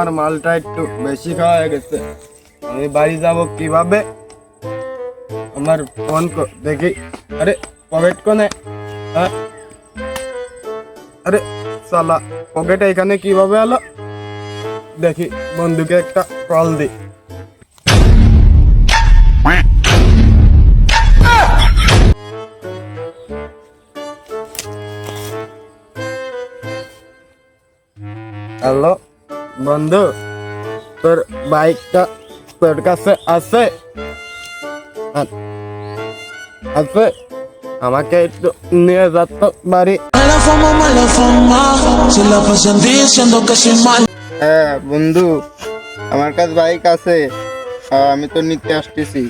আমার মালটা একটু বেশি খাওয়া হয়ে গেছে। আমি বাড়ি যাব কিভাবে? আমার ফোন দেখি। আরে পকেট কোনে? হ্যাঁ, আরে সালা পকেট এখানে কিভাবে এলো? দেখি বন্ধুকে একটা কল দি। হ্যালো বন্ধু, তোর বাইকটা তোর কাছে আছে? আছে, আমাকে একটু নিয়ে যাত বাড়ি। হ্যাঁ বন্ধু, আমার কাছে বাইক আছে, আমি তো নিতে আসতেছি।